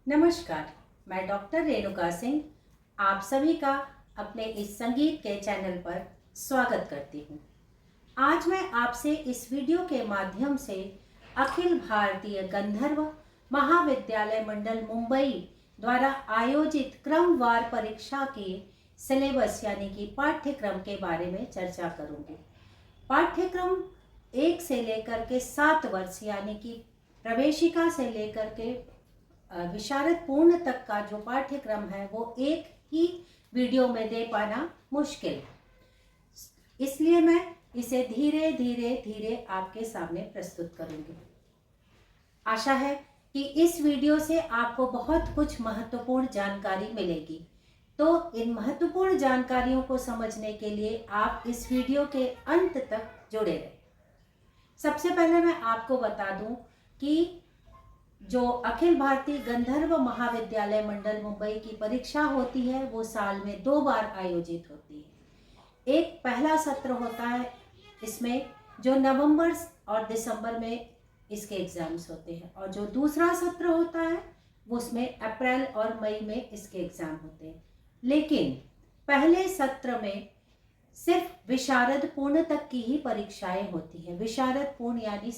नमस्कार, मैं डॉक्टर रेणुका सिंह आप सभी का अपने इस संगीत के चैनल पर स्वागत करती हूँ। आज मैं आपसे इस वीडियो के माध्यम से अखिल भारतीय गंधर्व महाविद्यालय मंडल मुंबई द्वारा आयोजित क्रमवार परीक्षा के सिलेबस यानी कि पाठ्यक्रम के बारे में चर्चा करूँगी। पाठ्यक्रम 1 से लेकर के 7 वर्ष यानी कि प्रवेशिका से लेकर के विशारद पूर्ण तक का जो पाठ्यक्रम है वो एक ही वीडियो में दे पाना मुश्किल है, इसलिए मैं इसे धीरे धीरे आपके सामने प्रस्तुत करूंगी। आशा है कि इस वीडियो से आपको बहुत कुछ महत्वपूर्ण जानकारी मिलेगी। तो इन महत्वपूर्ण जानकारियों को समझने के लिए आप इस वीडियो के अंत तक जुड़े रहें। सबसे पहले मैं आपको बता दूं कि जो अखिल भारतीय गंधर्व महाविद्यालय मंडल मुंबई की परीक्षा होती है वो साल में 2 बार आयोजित होती है। एक पहला सत्र होता है इसमें जो नवंबर और दिसंबर में इसके एग्जाम्स होते हैं, और जो दूसरा सत्र होता है उसमें अप्रैल और मई में इसके एग्जाम होते हैं। लेकिन पहले सत्र में सिर्फ विशारद पूर्ण तक की ही परीक्षाएं होती हैं। विशारद पूर्ण यानी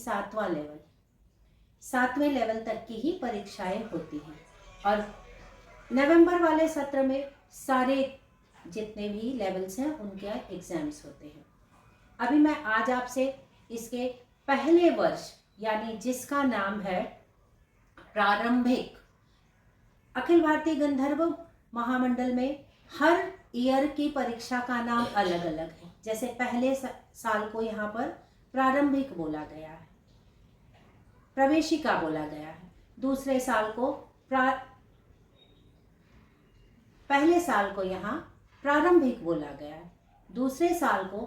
7वें लेवल तक की ही परीक्षाएं होती हैं, और नवंबर वाले सत्र में सारे जितने भी लेवल्स हैं उनके एग्जाम्स होते हैं। अभी मैं आज आपसे इसके पहले वर्ष यानी जिसका नाम है प्रारंभिक, अखिल भारतीय गंधर्व महामंडल में हर ईयर की परीक्षा का नाम अलग अलग है। जैसे पहले साल को यहाँ पर प्रारंभिक बोला गया है, प्रवेशिका बोला गया है। दूसरे साल को पहले साल को यहाँ प्रारंभिक बोला गया है, दूसरे साल को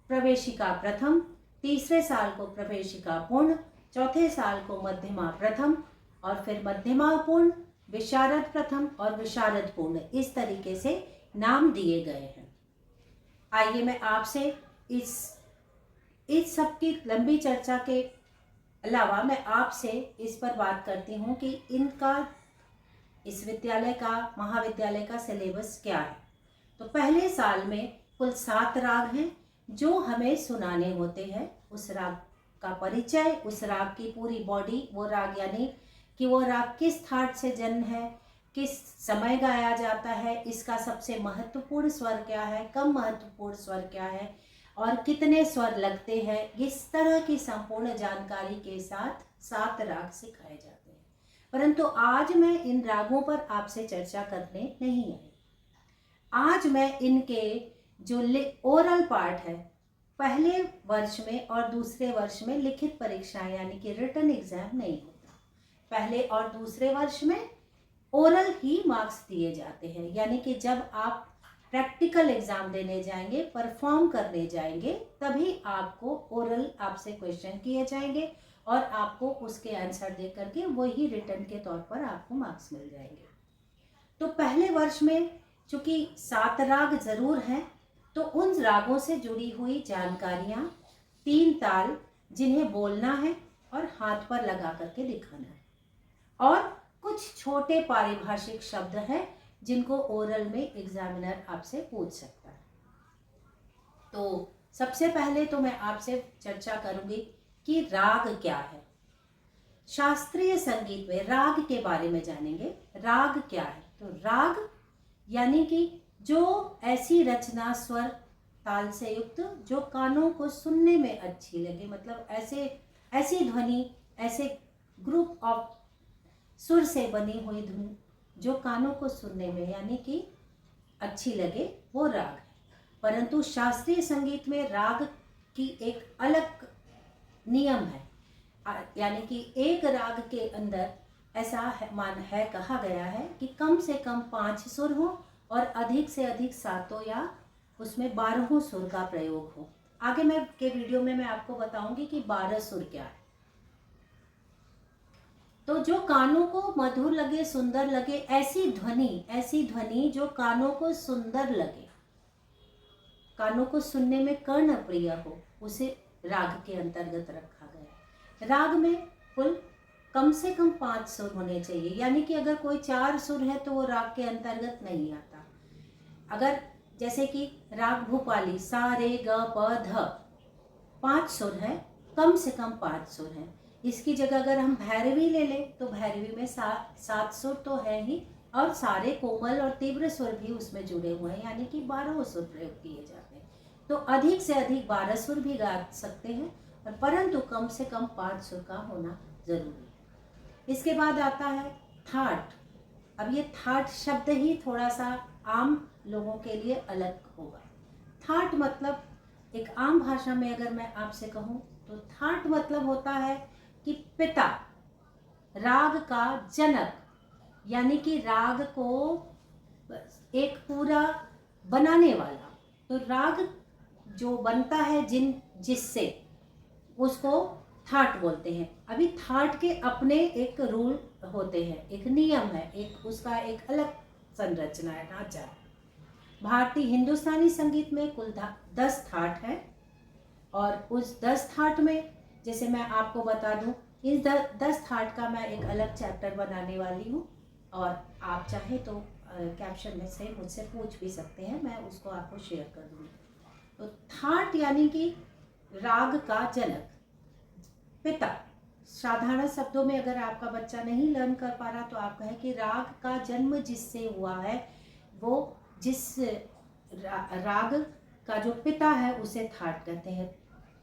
प्रवेशिका प्रथम, तीसरे साल को प्रवेशिका पूर्ण, चौथे साल को मध्यमा प्रथम, और फिर मध्यमा पूर्ण, विशारद प्रथम और विशारद पूर्ण, इस तरीके से नाम दिए गए हैं। आइए मैं आपसे इस सब की लंबी चर्चा के अलावा मैं आपसे इस पर बात करती हूँ कि इस विद्यालय का महाविद्यालय का सिलेबस क्या है। तो पहले साल में कुल 7 राग हैं जो हमें सुनाने होते हैं। उस राग का परिचय, उस राग की पूरी बॉडी, वो राग यानी कि वो राग किस थाट से जन्म है, किस समय गाया जाता है, इसका सबसे महत्वपूर्ण स्वर क्या है, कम महत्वपूर्ण स्वर क्या है और कितने स्वर लगते हैं, इस तरह की संपूर्ण जानकारी के साथ 7 राग सिखाए जाते हैं। परंतु आज मैं इन रागों पर आपसे चर्चा करने नहीं आई। आज मैं इनके जो ओरल पार्ट है, पहले वर्ष में और दूसरे वर्ष में लिखित परीक्षाएं यानी कि रिटन एग्जाम नहीं होता। पहले और दूसरे वर्ष में ओरल ही मार्क्स दिए जाते हैं, यानी कि जब आप प्रैक्टिकल एग्जाम देने जाएंगे, परफॉर्म करने जाएंगे, तभी आपको ओरल आपसे क्वेश्चन किए जाएंगे और आपको उसके आंसर दे करके वही रिटर्न के तौर पर आपको मार्क्स मिल जाएंगे। तो पहले वर्ष में चूंकि 7 राग जरूर हैं, तो उन रागों से जुड़ी हुई जानकारियां, 3 ताल जिन्हें बोलना है और हाथ पर लगा करके दिखाना है, और कुछ छोटे पारिभाषिक शब्द हैं जिनको ओरल में एग्जामिनर आपसे पूछ सकता है। तो सबसे पहले तो मैं आपसे चर्चा करूंगी कि राग क्या है। शास्त्रीय संगीत में राग के बारे में जानेंगे। राग क्या है? तो राग यानी कि जो ऐसी रचना स्वर ताल से युक्त जो कानों को सुनने में अच्छी लगे, मतलब ऐसी ध्वनि, ऐसे ग्रुप ऑफ सुर से बनी हुई धुन जो कानों को सुनने में यानी कि अच्छी लगे, वो राग है। परंतु शास्त्रीय संगीत में राग की एक अलग नियम है, यानी कि एक राग के अंदर ऐसा कहा गया है कि कम से कम 5 सुर हो और अधिक से अधिक 7 या उसमें 12 सुर का प्रयोग हो। आगे के वीडियो में मैं आपको बताऊंगी कि 12 सुर क्या है। तो जो कानों को मधुर लगे, सुंदर लगे, ऐसी ध्वनि जो कानों को सुंदर लगे, कानों को सुनने में कर्णप्रिय हो, उसे राग के अंतर्गत रखा गया है। राग में कुल कम से कम 5 सुर होने चाहिए, यानी कि अगर कोई 4 सुर है तो वो राग के अंतर्गत नहीं आता। अगर जैसे कि राग भूपाली सा रे ग प ध 5 सुर है, कम से कम 5 सुर है। इसकी जगह अगर हम भैरवी ले लें तो भैरवी में 7 सुर तो है ही, और सारे कोमल और तीव्र सुर भी उसमें जुड़े हुए हैं, यानी कि 12 सुर प्रयोग किए जाते हैं। तो अधिक से अधिक 12 सुर भी गा सकते हैं, परंतु कम से कम 5 सुर का होना जरूरी है। इसके बाद आता है थाट। अब ये थाट शब्द ही थोड़ा सा आम लोगों के लिए अलग होगा। थाट मतलब, एक आम भाषा में अगर मैं आपसे कहूँ तो थाट मतलब होता है कि पिता, राग का जनक, यानी कि राग को एक पूरा बनाने वाला। तो राग जो बनता है जिससे, उसको थाट बोलते हैं। अभी थाट के अपने एक रूल होते हैं, एक नियम है, एक उसका एक अलग संरचना है, ढांचा है। भारतीय हिंदुस्तानी संगीत में कुल 10 थाट है, और उस 10 थाट में जैसे मैं आपको बता दूं, इस 10 थाट का मैं एक अलग चैप्टर बनाने वाली हूँ, और आप चाहे तो कैप्शन में से मुझसे पूछ भी सकते हैं, मैं उसको आपको शेयर कर दूँगी। तो थाट यानी कि राग का जनक, पिता। साधारण शब्दों में अगर आपका बच्चा नहीं लर्न कर पा रहा तो आप कहें कि राग का जन्म जिससे हुआ है, वो जिस राग का जो पिता है उसे थाट कहते हैं।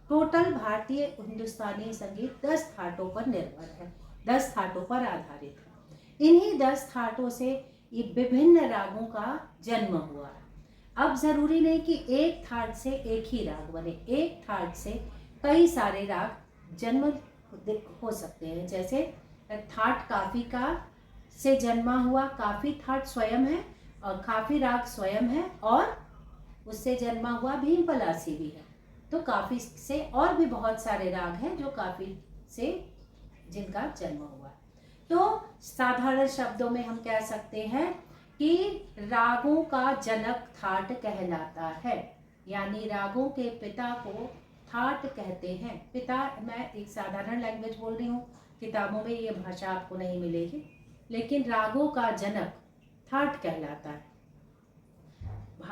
टोटल भारतीय हिंदुस्तानी संगीत 10 थाटों पर निर्भर है, 10 थाटों पर आधारित है। इन्हीं 10 थाटों से ये विभिन्न रागों का जन्म हुआ है। अब जरूरी नहीं कि एक थाट से एक ही राग बने, एक थाट से कई सारे राग जन्म हो सकते हैं। जैसे थाट काफी का से जन्मा हुआ, काफी थाट स्वयं है और काफी राग स्वयं है, और उससे जन्मा हुआ भीम पलासी भी है। तो काफी से और भी बहुत सारे राग हैं जो काफी से जिनका जन्म हुआ है। तो साधारण शब्दों में हम कह सकते हैं कि रागों का जनक थाट कहलाता है, यानी रागों के पिता को थाट कहते हैं। पिता, मैं एक साधारण लैंग्वेज बोल रही हूँ, किताबों में ये भाषा आपको नहीं मिलेगी, लेकिन रागों का जनक थाट कहलाता है।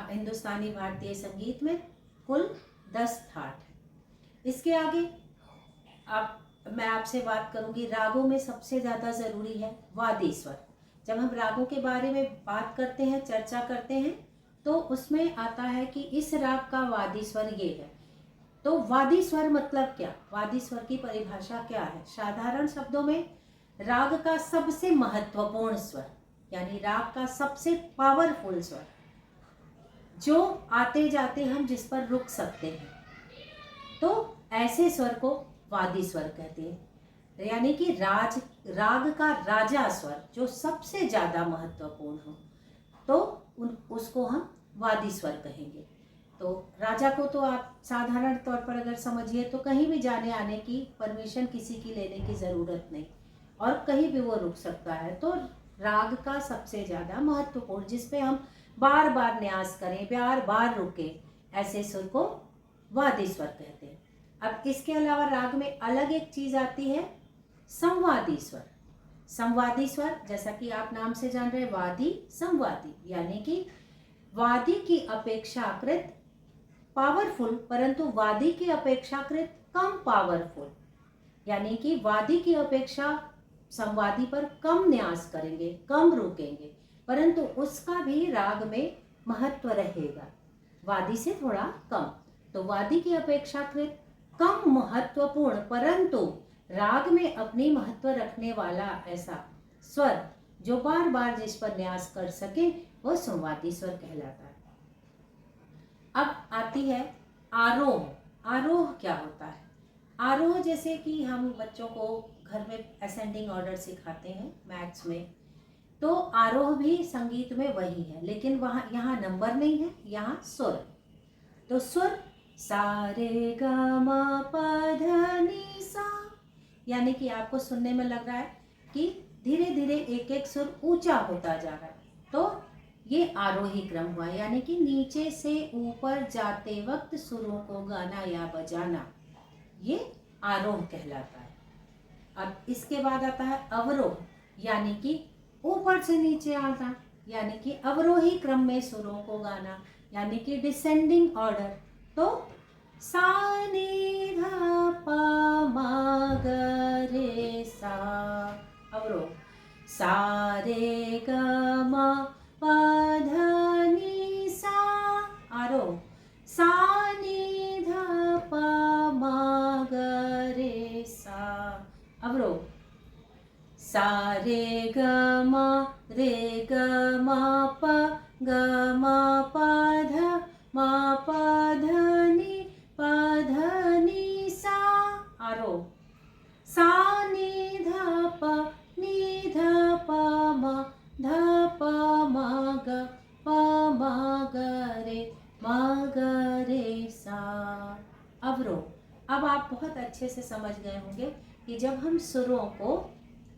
हिंदुस्तानी भारतीय संगीत में कुल 10 थाट है। इसके आगे मैं आपसे बात करूंगी, रागों में सबसे ज़्यादा ज़रूरी है वादी स्वर। जब हम रागों के बारे में बात करते हैं, चर्चा करते हैं, तो उसमें आता है कि इस राग का वादी स्वर ये है। तो वादी स्वर मतलब क्या, वादी स्वर की परिभाषा क्या है? साधारण शब्दों में राग का सबसे महत्वपूर्ण स्वर, यानी राग का सबसे पावरफुल स्वर, जो आते जाते हम जिस पर रुक सकते हैं, तो ऐसे स्वर को वादी स्वर कहते हैं। यानी कि राग का राजा स्वर जो सबसे ज्यादा महत्वपूर्ण हो, तो उसको हम वादी स्वर कहेंगे। तो राजा को तो आप साधारण तौर पर अगर समझिए तो कहीं भी जाने आने की परमिशन किसी की लेने की जरूरत नहीं, और कहीं भी वो रुक सकता है। तो राग का सबसे ज्यादा महत्वपूर्ण, जिसपे हम बार बार न्यास करें, बार बार रुके, ऐसे सुर को वादी स्वर कहते हैं। अब इसके अलावा राग में अलग एक चीज आती है, संवादी स्वर। संवादी स्वर, जैसा कि आप नाम से जान रहे, वादी संवादी, यानी कि वादी की अपेक्षाकृत पावरफुल परंतु वादी की अपेक्षाकृत कम पावरफुल, यानी कि वादी की अपेक्षा संवादी पर कम न्यास करेंगे, कम रुकेंगे, परंतु उसका भी राग में महत्व रहेगा, वादी से थोड़ा कम। तो वादी की अपेक्षाकृत कम महत्वपूर्ण परंतु राग में अपनी महत्व रखने वाला ऐसा स्वर जो बार बार जिस पर न्यास कर सके, वो संवादी स्वर कहलाता है। अब आती है आरोह। आरोह क्या होता है? आरोह जैसे कि हम बच्चों को घर में असेंडिंग ऑर्डर सिखाते हैं मैथ्स में, तो आरोह भी संगीत में वही है, लेकिन वहाँ यहाँ नंबर नहीं है, यहाँ सुर। तो सुर सा रे ग म प ध नि सा, यानी कि आपको सुनने में लग रहा है कि धीरे धीरे एक एक सुर ऊंचा होता जा रहा है, तो ये आरोही क्रम हुआ, यानी कि नीचे से ऊपर जाते वक्त सुरों को गाना या बजाना, ये आरोह कहलाता है। अब इसके बाद आता है अवरोह, यानी कि ऊपर से नीचे आना, यानी कि अवरोही क्रम में सुरों को गाना, यानी कि डिसेंडिंग ऑर्डर। तो सा नी धा पा मा ग रे सा, अवरोह। सा रे ग म प ध नि सा, आरोह। सा नी ध प म ग रे सा, अवरोह। सा रे ग म प ग म प ध नि सा, आरोह। सा नी ध प म ध प म ग रे सा, अवरोह। अब आप बहुत अच्छे से समझ गए होंगे कि जब हम सुरों को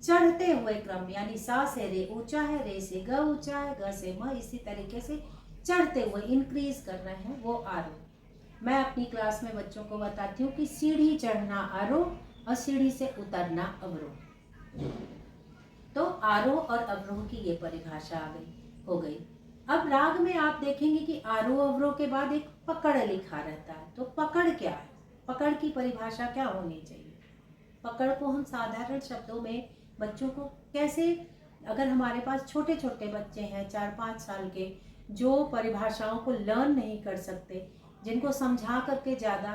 चढ़ते हुए क्रम, यानी सा से रे ऊंचा है, रे से ग ऊंचा है, ग से म, इसी तरीके से चढ़ते हुए इंक्रीज कर रहे हैं, वो आरोह। मैं अपनी क्लास में बच्चों को बताती हूँ कि सीढ़ी चढ़ना आरोह और सीढ़ी से उतरना अवरोह। तो आरोह और अवरोह की ये परिभाषा हो गई। अब राग में आप देखेंगे कि आरोह अवरोह के बाद एक पकड़ लिखा रहता है। तो पकड़ क्या है, पकड़ की परिभाषा क्या होनी चाहिए? पकड़ को हम साधारण शब्दों में बच्चों को कैसे, अगर हमारे पास छोटे छोटे बच्चे हैं 4-5 साल के, जो परिभाषाओं को लर्न नहीं कर सकते, जिनको समझा करके ज़्यादा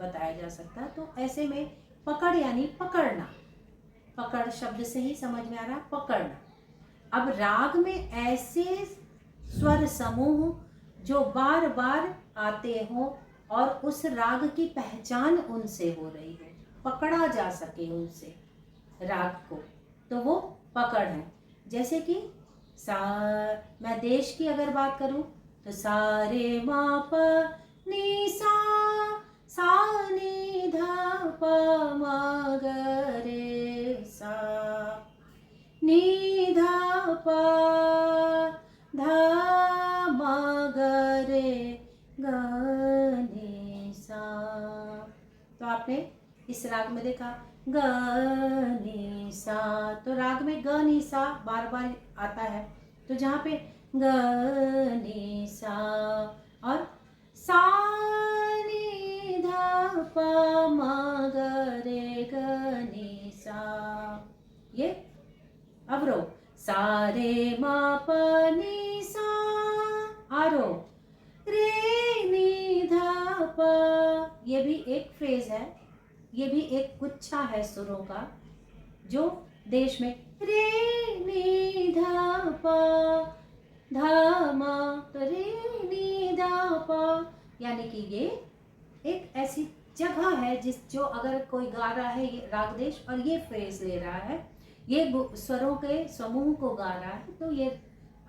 बताया जा सकता है, तो ऐसे में पकड़ यानी पकड़ना, पकड़ शब्द से ही समझ में आ रहा, पकड़ना। अब राग में ऐसे स्वर समूह जो बार बार आते हों और उस राग की पहचान उनसे हो रही हो, पकड़ा जा सके उनसे राग को, तो वो पकड़ है। जैसे कि सा, मैं देश की अगर बात करूं तो सा रे मा प नी सा, सा नी धा प म ग रे सा, नी धा प धा म ग रे ग नी सा। तो आपने इस राग में देखा ग नी सा, तो राग में ग नी सा बार बार आता है, तो जहाँ पे ग नी सा और सा नी धा प म ग रे ग नी सा, ये अवरोह। सा रे म प नी सा, आरोह। रे नी धा प, ये भी एक फ्रेज है, ये भी एक गुच्छा है सुरों का, जो देश में रे नी धा प धा म, तो रे नी धा प, यानी कि ये एक ऐसी जगह है जो अगर कोई गा रहा है ये राग देश और ये फ्रेज ले रहा है, ये स्वरों के समूह को गा रहा है, तो ये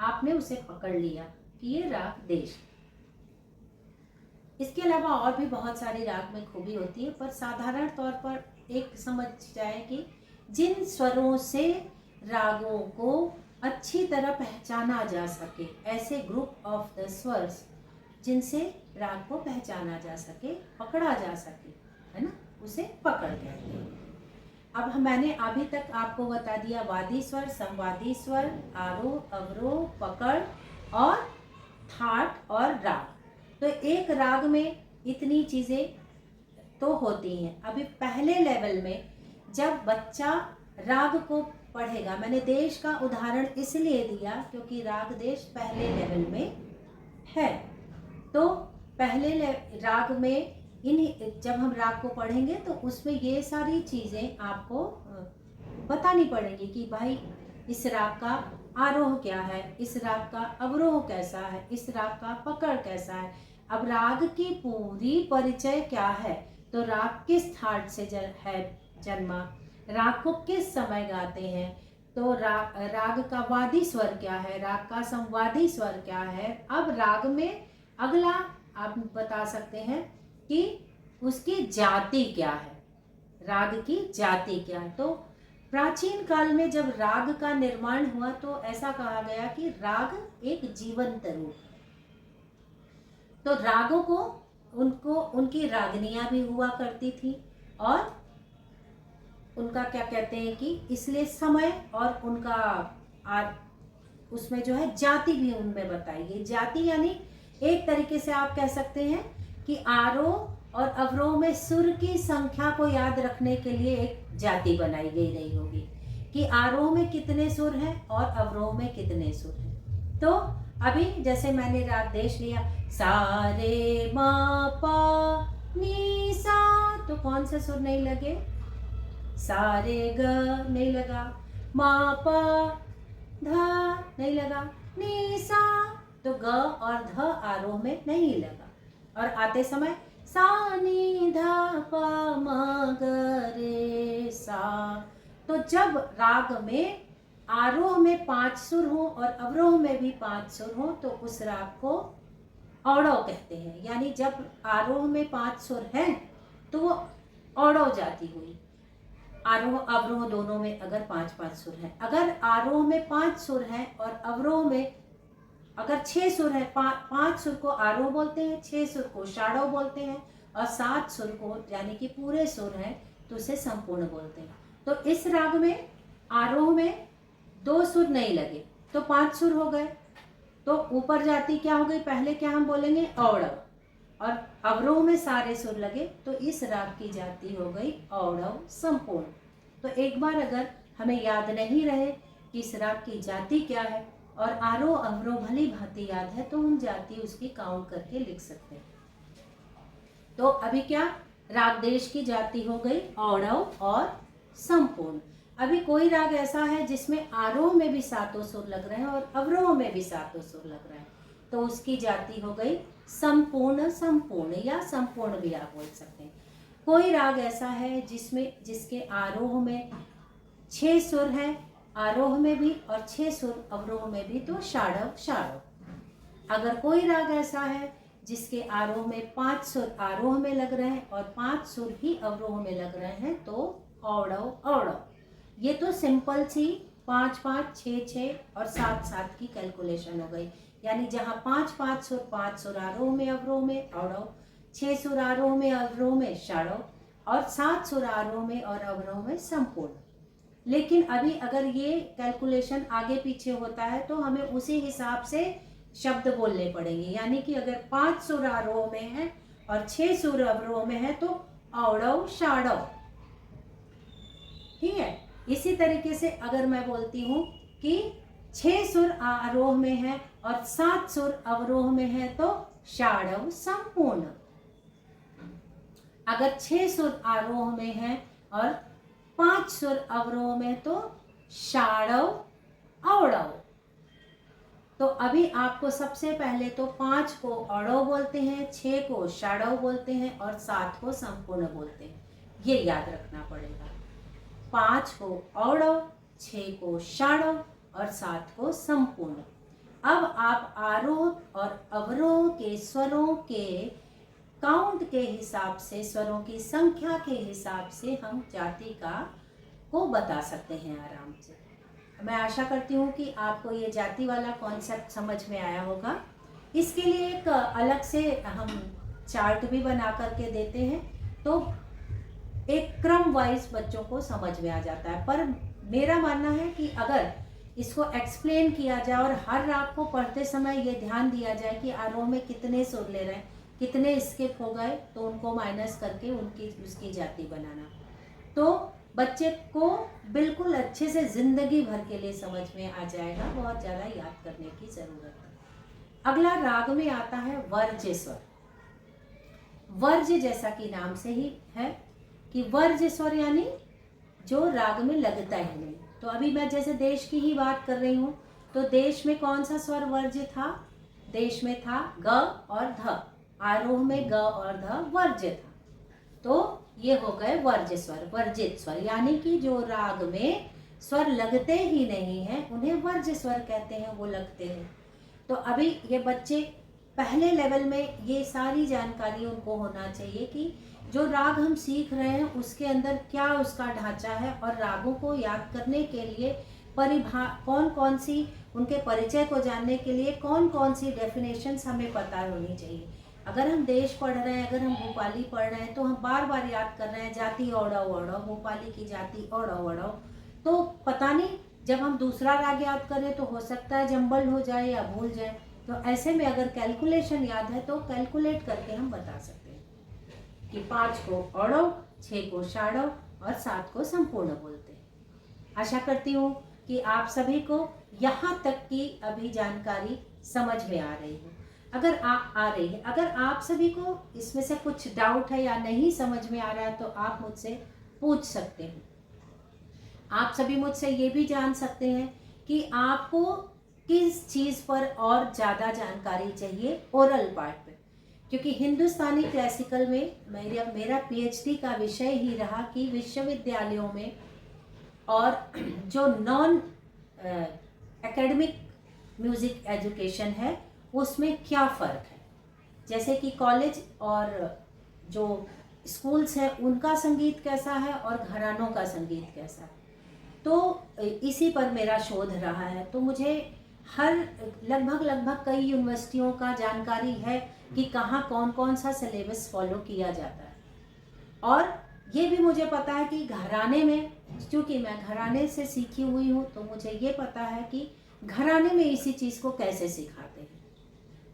आपने उसे पकड़ लिया कि ये राग देश। इसके अलावा और भी बहुत सारी राग में खूबी होती है, पर साधारण तौर पर एक समझ जाए कि जिन स्वरों से रागों को अच्छी तरह पहचाना जा सके, ऐसे ग्रुप ऑफ द स्वर्स जिनसे राग को पहचाना जा सके, पकड़ा जा सके, है ना, उसे पकड़ कहते हैं। अब मैंने अभी तक आपको बता दिया वादी स्वर, संवादी स्वर, आरोह, अवरोह, पकड़ और ठाट और राग। तो एक राग में इतनी चीज़ें तो होती हैं। अभी पहले लेवल में जब बच्चा राग को पढ़ेगा, मैंने देश का उदाहरण इसलिए दिया क्योंकि राग देश पहले लेवल में है, तो पहले राग में जब हम राग को पढ़ेंगे तो उसमें ये सारी चीज़ें आपको बतानी पड़ेगी कि भाई इस राग का आरोह क्या है, इस राग का अवरोह कैसा है, इस राग का पकड़ कैसा है। अब राग की पूरी परिचय क्या है, तो राग किस थाट से है जन्मा, राग को किस समय गाते हैं, तो राग का वादी स्वर क्या है, राग का संवादी स्वर क्या है। अब राग में अगला आप बता सकते हैं कि उसकी जाति क्या है, राग की जाति क्या है। तो प्राचीन काल में जब राग का निर्माण हुआ तो ऐसा कहा गया कि राग एक जीवंत रूप, तो रागों को उनकी रागनियां भी हुआ करती थी और उनका क्या कहते हैं कि इसलिए समय और उनका उसमें जो है जाति भी उनमें बताई गई। जाति यानी एक तरीके से आप कह सकते हैं कि आरोह और अवरोह में सुर की संख्या को याद रखने के लिए एक जाति बनाई गई रही होगी कि आरोह में कितने सुर हैं और अवरोह में कितने सुर हैं। तो अभी जैसे मैंने राग देश लिया सा रे मा पा नी सा, तो कौन से सुर नहीं लगे? सा रे ग नहीं लगा, मा पा धा नहीं लगा, नी सा तो ग और ध आरोह में नहीं लगा। और आते समय सा नी धा पा म ग रे सा, तो जब राग में आरोह में 5 सुर हो और अवरोह में भी 5 सुर हो तो उस राग को औड़व कहते हैं। यानी जब आरोह में 5 सुर हैं तो वो औड़व जाति हुई। आरोह अवरोह दोनों में अगर 5-5 सुर हैं, अगर आरोह में 5 सुर हैं और अवरोह में अगर 6 सुर हैं, 5 सुर को आरोह बोलते हैं, 6 सुर को षाढ़व बोलते हैं और 7 सुर को यानी कि पूरे सुर हैं तो उसे संपूर्ण बोलते हैं। तो इस राग में आरोह में 2 सुर नहीं लगे तो 5 सुर हो गए, तो ऊपर जाति क्या हो गई? पहले क्या हम बोलेंगे? औड़व। और अवरोह में सारे सुर लगे तो इस राग की जाति हो गई औड़व संपूर्ण। तो एक बार अगर हमें याद नहीं रहे कि इस राग की जाति क्या है और आरोह अवरोह भली भांति याद है तो हम जाति उसकी काउंट करके लिख सकते हैं। तो अभी क्या राग देश की जाति हो गई औड़व और संपूर्ण। अभी कोई राग ऐसा है जिसमें आरोह में भी 7 सुर लग रहे हैं और अवरोह में भी 7 सुर लग रहे हैं तो उसकी जाति हो गई संपूर्ण संपूर्ण या संपूर्ण भी आप बोल सकते हैं। कोई राग ऐसा है जिसके आरोह में 6 सुर हैं आरोह में भी और 6 सुर अवरोह में भी तो षाढ़व षाढ़व। अगर कोई राग ऐसा है जिसके आरोह में 5 सुर आरोह में लग रहे हैं और 5 सुर ही अवरोह में लग रहे हैं तो औड़व औड़व। ये तो सिंपल सी 5-5 6-6 और 7-7 की कैलकुलेशन हो गई। यानी जहाँ 5-5 सुर 5 सुर आरोह में अवरोह में औड़व, 6 सुर आरोह में अवरोह में षाढ़व और 7 सुर आरोह में और अवरोह में संपूर्ण। लेकिन अभी अगर ये कैलकुलेशन आगे पीछे होता है तो हमें उसी हिसाब से शब्द बोलने पड़ेंगे। यानी कि अगर 5 सुर आरोह में है और 6 सुर अवरोह में है तो औड़व षाढ़व। ठीक है। इसी तरीके से अगर मैं बोलती हूँ कि 6 सुर आरोह में है और 7 सुर अवरोह में है तो षाढ़व संपूर्ण। अगर 6 सुर आरोह में है और 5 सुर अवरोह में तो षाढ़व औड़व। तो अभी आपको सबसे पहले तो 5 को औड़व बोलते हैं, 6 को षाढ़व बोलते हैं और 7 को संपूर्ण बोलते हैं। ये याद रखना पड़ेगा। 5 को औड़व, 6 को षाढ़व और 7 को संपूर्ण। अब आप आरोह और अवरोह के स्वरों के काउंट के हिसाब से, स्वरों की संख्या के हिसाब से हम जाति को बता सकते हैं आराम से। मैं आशा करती हूँ कि आपको ये जाति वाला कॉन्सेप्ट समझ में आया होगा। इसके लिए एक अलग से हम चार्ट भी बना करके देते हैं तो एक क्रम वाइज बच्चों को समझ में आ जाता है। पर मेरा मानना है कि अगर इसको एक्सप्लेन किया जाए और हर राग को पढ़ते समय ये ध्यान दिया जाए कि आरोह में कितने सुर ले रहे हैं, कितने स्किप हो गए, तो उनको माइनस करके उसकी जाति बनाना, तो बच्चे को बिल्कुल अच्छे से जिंदगी भर के लिए समझ में आ जाएगा। बहुत ज़्यादा याद करने की ज़रूरत है। अगला राग में आता है वर्ज्य स्वर। वर्ज्य जैसा कि नाम से ही है कि वर्ज्य स्वर यानी जो राग में लगता ही नहीं। तो अभी मैं जैसे देश की ही बात कर रही हूँ तो देश में कौन सा स्वर वर्ज्य था? देश में था ग और ध। आरोह में ग और ध वर्ज्य था। तो ये हो गए वर्ज्य स्वर, वर्जित स्वर, यानी कि जो राग में स्वर लगते ही नहीं हैं उन्हें वर्ज्य स्वर कहते हैं, वो लगते हैं। तो अभी ये बच्चे पहले लेवल में ये सारी जानकारी उनको होना चाहिए कि जो राग हम सीख रहे हैं उसके अंदर क्या उसका ढांचा है और रागों को याद करने के लिए कौन कौन सी, उनके परिचय को जानने के लिए कौन कौन सी डेफिनेशंस हमें पता होनी चाहिए। अगर हम देश पढ़ रहे हैं, अगर हम भोपाली पढ़ रहे हैं, तो हम बार बार याद कर रहे हैं जाति औड़व औड़व, भोपाली की जाति औड़व औड़व। तो पता नहीं जब हम दूसरा राग याद करें तो हो सकता है जंबल हो जाए या भूल जाए। तो ऐसे में अगर कैलकुलेशन याद है तो कैलकुलेट करके हम बता सकते हैं कि 5 को औड़व, 6 को शाड़व और 7 को संपूर्ण बोलते हैं। आशा करती हूँ कि आप सभी को यहाँ तक की अभी जानकारी समझ में आ रही है। अगर आ रही है, अगर आप सभी को इसमें से कुछ डाउट है या नहीं समझ में आ रहा है तो आप मुझसे पूछ सकते हैं। आप सभी मुझसे ये भी जान सकते हैं कि आपको किस चीज़ पर और ज़्यादा जानकारी चाहिए ओरल पार्ट पे, क्योंकि हिंदुस्तानी क्लासिकल में मेरा पीएचडी का विषय ही रहा कि विश्वविद्यालयों में और जो नॉन एकेडमिक म्यूज़िक एजुकेशन है उसमें क्या फ़र्क है। जैसे कि कॉलेज और जो स्कूल्स हैं उनका संगीत कैसा है और घरानों का संगीत कैसा है, तो इसी पर मेरा शोध रहा है। तो मुझे हर लगभग कई यूनिवर्सिटियों का जानकारी है कि कहाँ कौन कौन सा सिलेबस फॉलो किया जाता है। और ये भी मुझे पता है कि घराने में, क्योंकि मैं घराने से सीखी हुई हूँ, तो मुझे ये पता है कि घराने में इसी चीज़ को कैसे सिखाते हैं।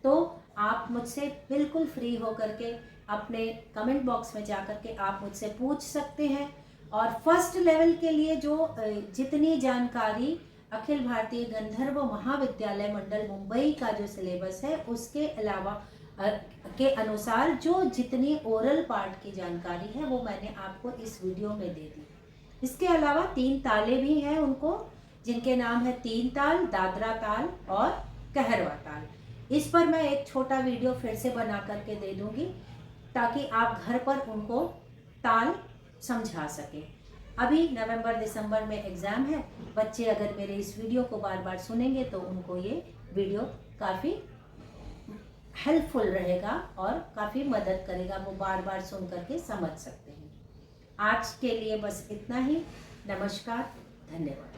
तो आप मुझसे बिल्कुल फ्री होकर के अपने कमेंट बॉक्स में जा कर के आप मुझसे पूछ सकते हैं। और फर्स्ट लेवल के लिए जो जितनी जानकारी अखिल भारतीय गंधर्व महाविद्यालय मंडल मुंबई का जो सिलेबस है उसके अलावा के अनुसार जो जितनी ओरल पार्ट की जानकारी है वो मैंने आपको इस वीडियो में दे दी। इसके अलावा 3 ताले भी हैं उनको, जिनके नाम है 3 ताल, दादरा ताल और कहरवा ताल। इस पर मैं एक छोटा वीडियो फिर से बना करके दे दूंगी ताकि आप घर पर उनको ताल समझा सकें। अभी नवंबर दिसंबर में एग्ज़ाम है, बच्चे अगर मेरे इस वीडियो को बार बार सुनेंगे तो उनको ये वीडियो काफ़ी हेल्पफुल रहेगा और काफ़ी मदद करेगा, वो बार बार सुन करके समझ सकते हैं। आज के लिए बस इतना ही। नमस्कार, धन्यवाद।